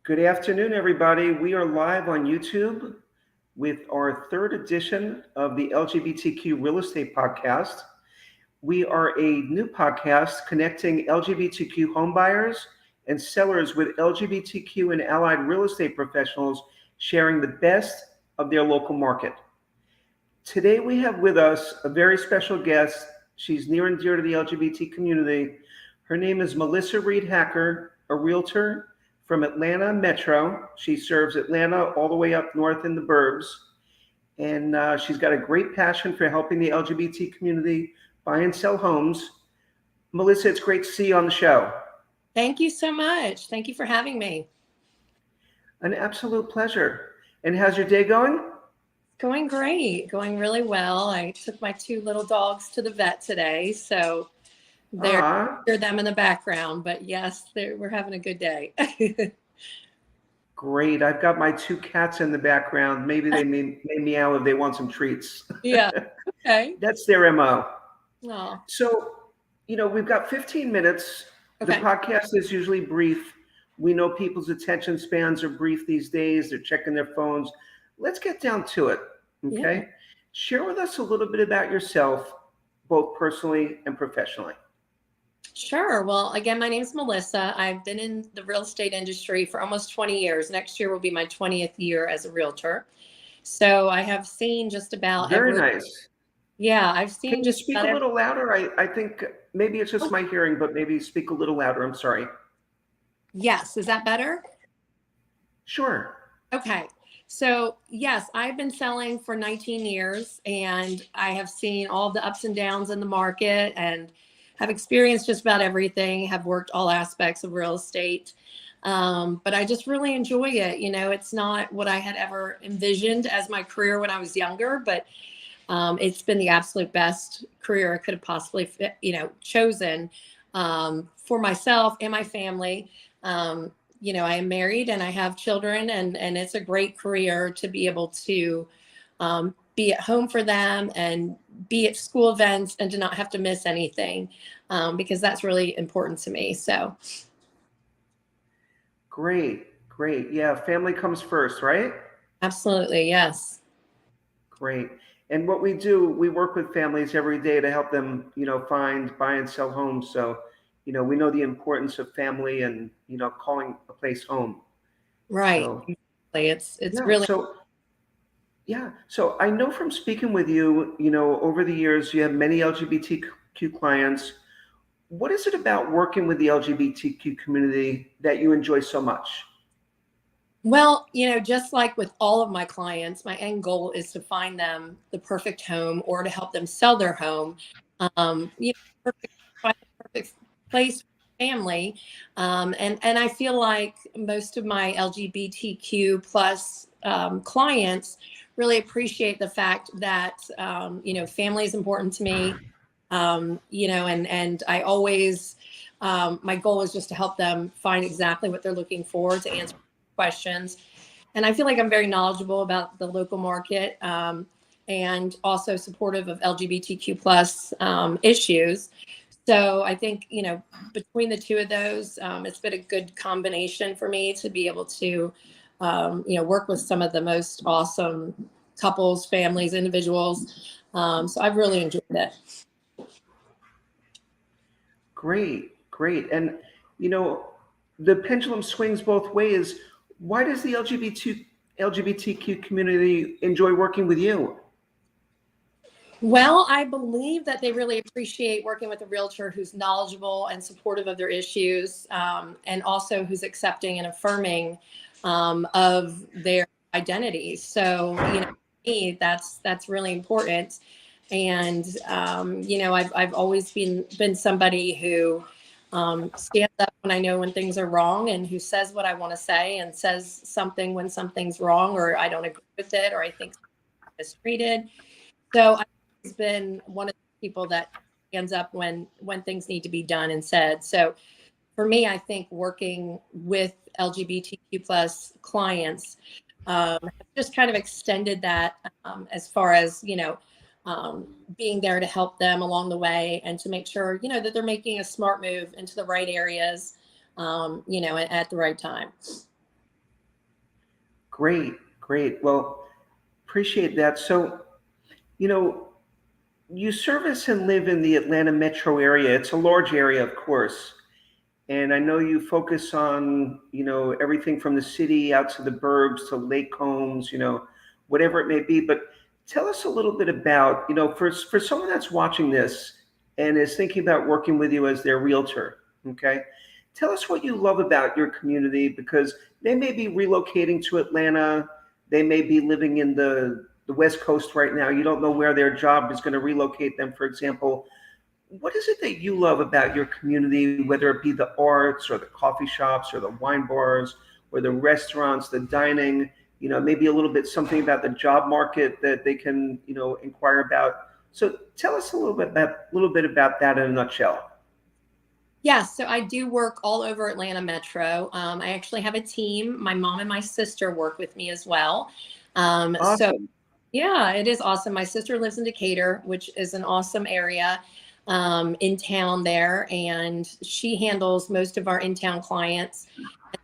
Good afternoon, everybody. We are live on YouTube with our third edition of the LGBTQ Real Estate Podcast. We are a new podcast connecting LGBTQ homebuyers and sellers with LGBTQ and allied real estate professionals sharing the best of their local market. Today, we have with us a very special guest. She's near and dear to the LGBT community. Her name is Melissa Reed Hacker, a realtor from Atlanta Metro. She serves Atlanta all the way up north in the burbs. And she's got a great passion for helping the LGBT community buy and sell homes. Melissa, it's great to see you on the show. Thank you so much. Thank you for having me. An absolute pleasure. And how's your day going? Going great, going really well. I took my two little dogs to the vet today, so hear them in the background. But yes, we're having a good day. Great. I've got my two cats in the background. Maybe they may meow if they want some treats. Yeah. Okay. That's their MO. Oh. So, we've got 15 minutes. Okay. The podcast is usually brief. We know people's attention spans are brief these days. They're checking their phones. Let's get down to it. Okay. Yeah. Share with us a little bit about yourself, both personally and professionally. Sure. Well, again, my name is Melissa. I've been in the real estate industry for almost 20 years. Next year will be my 20th year as a realtor. So I have seen just about Very nice. Yeah, I've seen. Can you speak a little louder? I think maybe it's just my hearing, but maybe speak a little louder. I'm sorry. Yes. Is that better? Sure. Okay. So yes, I've been selling for 19 years and I have seen all the ups and downs in the market and have experienced just about everything, have worked all aspects of real estate. But I just really enjoy it. It's not what I had ever envisioned as my career when I was younger, but it's been the absolute best career I could have possibly, chosen for myself and my family. I am married and I have children and it's a great career to be able to be at home for them and be at school events and to not have to miss anything because that's really important to me. So. Great. Yeah. Family comes first, right? Absolutely. Yes. Great. And what we do, we work with families every day to help them, find, buy and sell homes. So, we know the importance of family and, calling a place home. Right. So, it's really. So I know from speaking with you, over the years, you have many LGBTQ clients. What is it about working with the LGBTQ community that you enjoy so much? Well, just like with all of my clients, my end goal is to find them the perfect home or to help them sell their home. Perfect place for family. And I feel like most of my LGBTQ plus clients really appreciate the fact that, family is important to me. And I always, my goal is just to help them find exactly what they're looking for to answer questions. And I feel like I'm very knowledgeable about the local market and also supportive of LGBTQ plus issues. So I think, between the two of those, it's been a good combination for me to be able to, work with some of the most awesome couples, families, individuals. So I've really enjoyed it. Great. And, the pendulum swings both ways. Why does the LGBTQ community enjoy working with you? Well, I believe that they really appreciate working with a realtor who's knowledgeable and supportive of their issues, and also who's accepting and affirming of their identities. So, to me, that's really important. And I've always been somebody who stands up when I know when things are wrong and who says what I want to say and says something when something's wrong or I don't agree with it or I think it's mistreated. So I've always been one of the people that stands up when things need to be done and said. So for me, I think working with LGBTQ plus clients just kind of extended that as far as, being there to help them along the way and to make sure, that they're making a smart move into the right areas, at the right time. Great, great. Well, appreciate that. So, you know, you service and live in the Atlanta metro area. It's a large area, of course. And I know you focus on, everything from the city out to the burbs to lake homes, whatever it may be. But tell us a little bit about, for someone that's watching this and is thinking about working with you as their realtor, okay? Tell us what you love about your community because they may be relocating to Atlanta. They may be living in the West Coast right now. You don't know where their job is going to relocate them, for example. What is it that you love about your community, whether it be the arts or the coffee shops or the wine bars or the restaurants, the dining, maybe a little bit something about the job market that they can, inquire about. So tell us a little bit about that in a nutshell. Yes, so I do work all over Atlanta Metro. I actually have a team. My mom and my sister work with me as well. So Awesome. yeah, it is awesome. My sister lives in Decatur, which is an awesome area in town there, and she handles most of our in-town clients.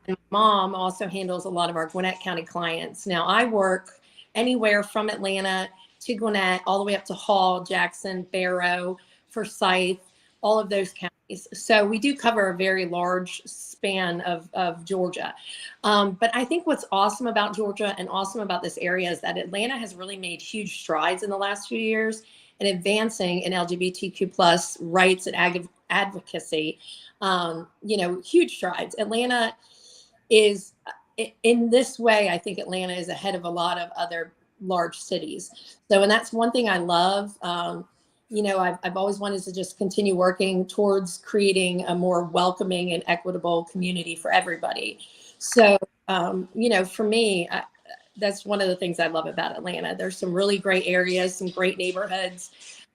And my mom also handles a lot of our Gwinnett County clients. Now, I work anywhere from Atlanta to Gwinnett, all the way up to Hall, Jackson, Barrow, Forsyth, all of those counties. So we do cover a very large span of Georgia. But I think what's awesome about Georgia and awesome about this area is that Atlanta has really made huge strides in the last few years in advancing in LGBTQ plus rights and advocacy. Huge strides. Atlanta is in this way, I think Atlanta is ahead of a lot of other large cities. So, and that's one thing I love. I've always wanted to just continue working towards creating a more welcoming and equitable community for everybody. So, for me, that's one of the things I love about Atlanta. There's some really great areas, some great neighborhoods.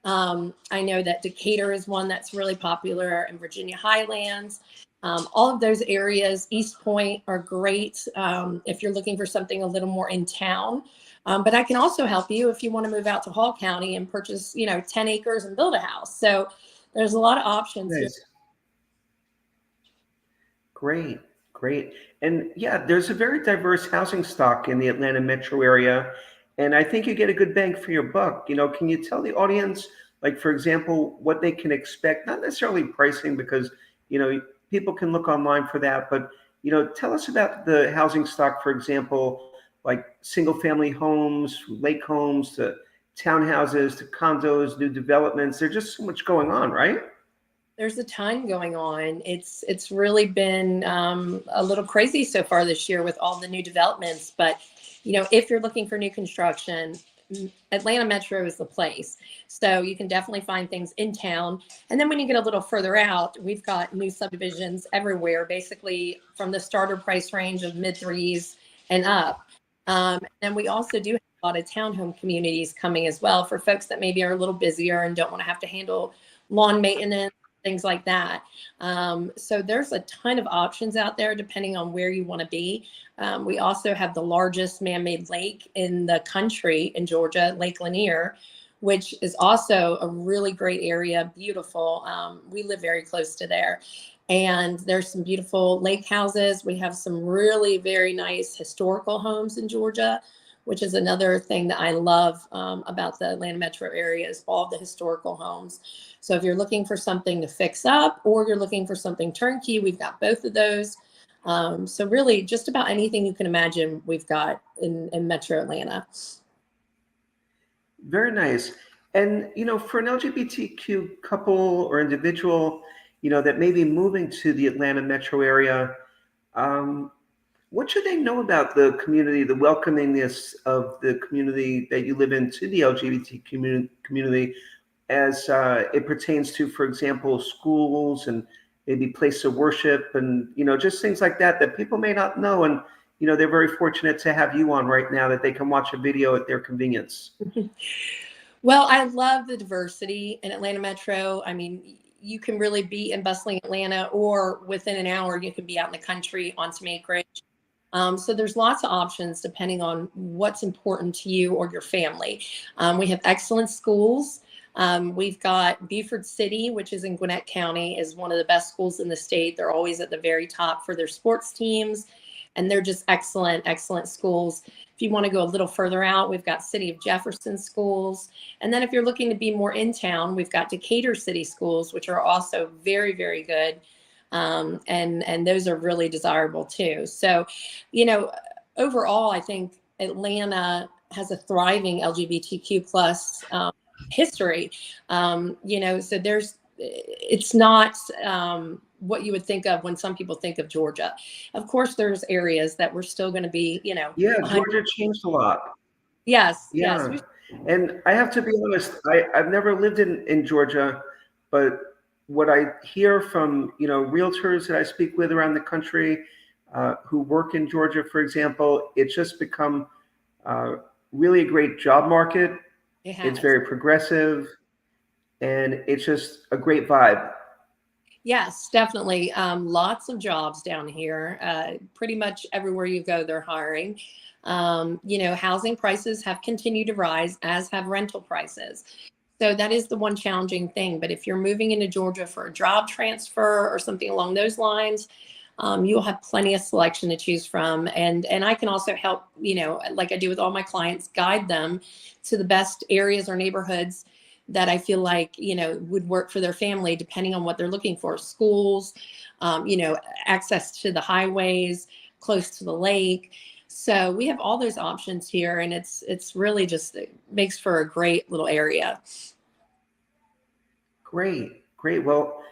I know that Decatur is one that's really popular, and Virginia Highlands. All of those areas, East Point, are great if you're looking for something a little more in town. But I can also help you if you want to move out to Hall County and purchase, 10 acres and build a house. So there's a lot of options here. Nice. Great, great. And yeah, there's a very diverse housing stock in the Atlanta metro area. And I think you get a good bang for your buck. Can you tell the audience, like, for example, what they can expect? Not necessarily pricing, because, people can look online for that. But, tell us about the housing stock, for example, like single family homes, lake homes, to townhouses, to condos, new developments. There's just so much going on, right? There's a ton going on. It's really been a little crazy so far this year with all the new developments. But if you're looking for new construction, Atlanta Metro is the place. So you can definitely find things in town. And then when you get a little further out, we've got new subdivisions everywhere, basically from the starter price range of mid threes and up. And we also do have a lot of townhome communities coming as well for folks that maybe are a little busier and don't want to have to handle lawn maintenance, things like that. So there's a ton of options out there depending on where you want to be. We also have the largest man-made lake in the country in Georgia, Lake Lanier, which is also a really great area, beautiful. We live very close to there. And there's some beautiful lake houses. We have some really very nice historical homes in Georgia, which is another thing that I love about the Atlanta metro area is all the historical homes. So if you're looking for something to fix up or you're looking for something turnkey, we've got both of those. So really just about anything you can imagine we've got in metro Atlanta. Very nice. And, for an LGBTQ couple or individual, that may be moving to the Atlanta metro area, um, what should they know about the community, the welcomingness of the community that you live in to the LGBT community as it pertains to, for example, schools and maybe place of worship and, just things like that that people may not know. And, they're very fortunate to have you on right now that they can watch a video at their convenience. Well, I love the diversity in Atlanta Metro. I mean, you can really be in bustling Atlanta, or within an hour, you can be out in the country on some acreage. So there's lots of options depending on what's important to you or your family. We have excellent schools. We've got Beaufort City, which is in Gwinnett County, is one of the best schools in the state. They're always at the very top for their sports teams. and they're just excellent, excellent schools. If you want to go a little further out, we've got City of Jefferson schools. And then if you're looking to be more in town, we've got Decatur City schools, which are also very, very good. And those are really desirable too. So, overall, I think Atlanta has a thriving LGBTQ plus history. So it's not what you would think of when some people think of Georgia. Of course, there's areas that we're still going to be, Yeah, 100. Georgia changed a lot. Yes, yes. Yeah. And I have to be honest, I've never lived in Georgia, but what I hear from, realtors that I speak with around the country who work in Georgia, for example, it's just become really a great job market. It It's has. very progressive, and it's just a great vibe. Yes, definitely. Lots of jobs down here. Pretty much everywhere you go, they're hiring. Housing prices have continued to rise, as have rental prices. So that is the one challenging thing. But if you're moving into Georgia for a job transfer or something along those lines, you'll have plenty of selection to choose from. And I can also help, like I do with all my clients, guide them to the best areas or neighborhoods that I feel like, would work for their family, depending on what they're looking for. Schools, access to the highways, close to the lake. So we have all those options here, and it's really just, it makes for a great little area. Great, great. Well,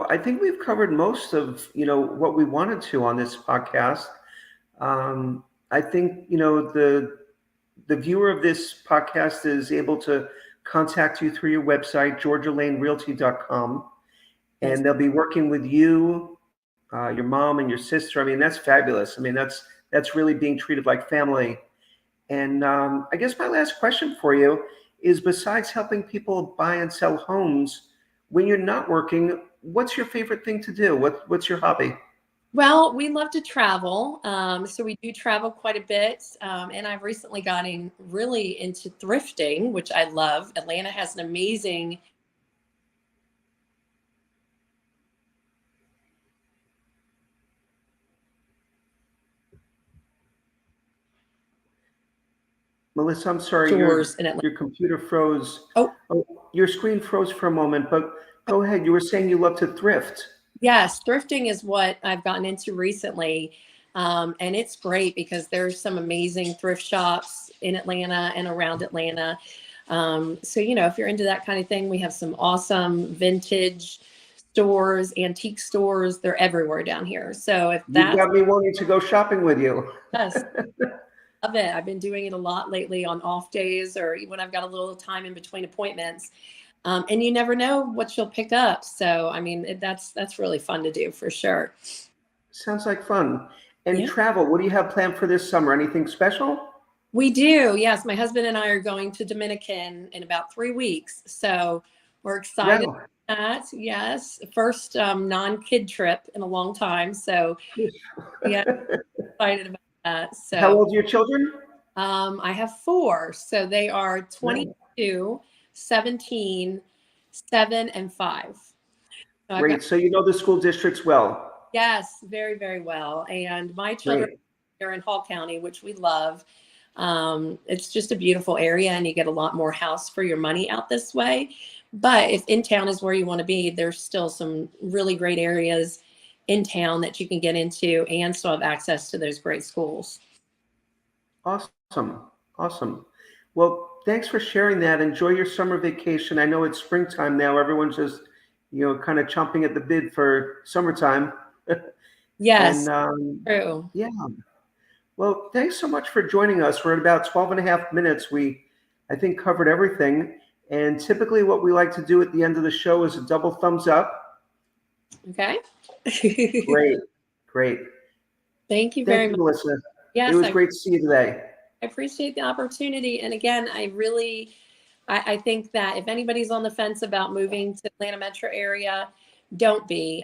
I think we've covered most of, what we wanted to on this podcast. I think, the viewer of this podcast is able to contact you through your website, georgialanerealty.com, Yes. and they'll be working with you, your mom and your sister. I mean, that's fabulous. I mean, that's really being treated like family. And I guess my last question for you is, besides helping people buy and sell homes, when you're not working, what's your favorite thing to do? What's your hobby? Well, we love to travel. So we do travel quite a bit. And I've recently gotten really into thrifting, which I love. Atlanta has an amazing. Melissa, I'm sorry, Stores in Atlanta. your computer froze. Oh, Oh, your screen froze for a moment, but go ahead. You were saying you love to thrift. yes, thrifting is what I've gotten into recently. And it's great because there's some amazing thrift shops in Atlanta and around Atlanta. So, if you're into that kind of thing, we have some awesome vintage stores, antique stores. They're everywhere down here. So if You've that's, got me wanting to go shopping with you. yes, love it. I've been doing it a lot lately on off days or when I've got a little time in between appointments. And you never know what you'll pick up. So, I mean, that's really fun to do for sure. Sounds like fun. And Yeah, travel, what do you have planned for this summer? Anything special? we do. Yes, my husband and I are going to Dominican in about 3 weeks. So we're excited Well, about that. Yes, first non-kid trip in a long time. So yeah, excited about that. how So old are your children? I have four. So they are No. 22, 17, 7, and 5. So I've got, Great. So you know the school districts well. yes, very, very well. And my children Great. are in Hall County, which we love. It's just a beautiful area, and you get a lot more house for your money out this way. But if in town is where you want to be, there's still some really great areas in town that you can get into and still have access to those great schools. Awesome. Awesome. Well, thanks for sharing that. Enjoy your summer vacation. I know it's springtime now. Everyone's just, kind of chomping at the bit for summertime. Yes, And true. yeah, well, thanks so much for joining us. We're at about 12 and a half minutes. We, I think, covered everything. And typically, what we like to do at the end of the show is a double thumbs up. Okay. Great. Great. Thank you Thank very you, much. Melissa. It Yes, was I great to see you today. appreciate the opportunity. And again, I think that if anybody's on the fence about moving to Atlanta metro area, don't be.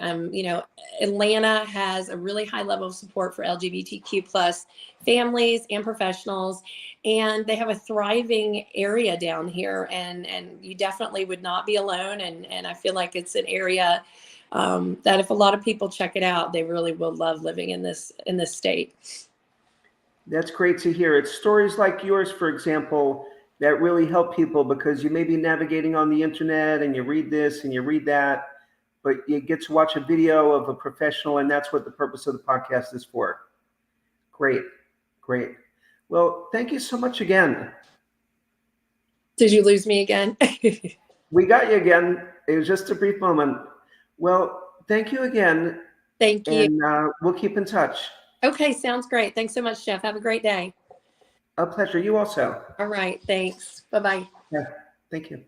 Atlanta has a really high level of support for LGBTQ plus families and professionals, and they have a thriving area down here. And you definitely would not be alone. And I feel like it's an area that if a lot of people check it out, they really will love living in this state. That's great to hear. It's stories like yours, for example, that really help people because you may be navigating on the internet and you read this and you read that, but you get to watch a video of a professional, and that's what the purpose of the podcast is for. Great, great. Well, thank you so much again. Did you lose me again? We got you again. It was just a brief moment. Well, thank you again. Thank you. And we'll keep in touch. Okay, sounds great. Thanks so much, Jeff. Have a great day. A pleasure. You also. All right, thanks. Bye-bye. Yeah, thank you.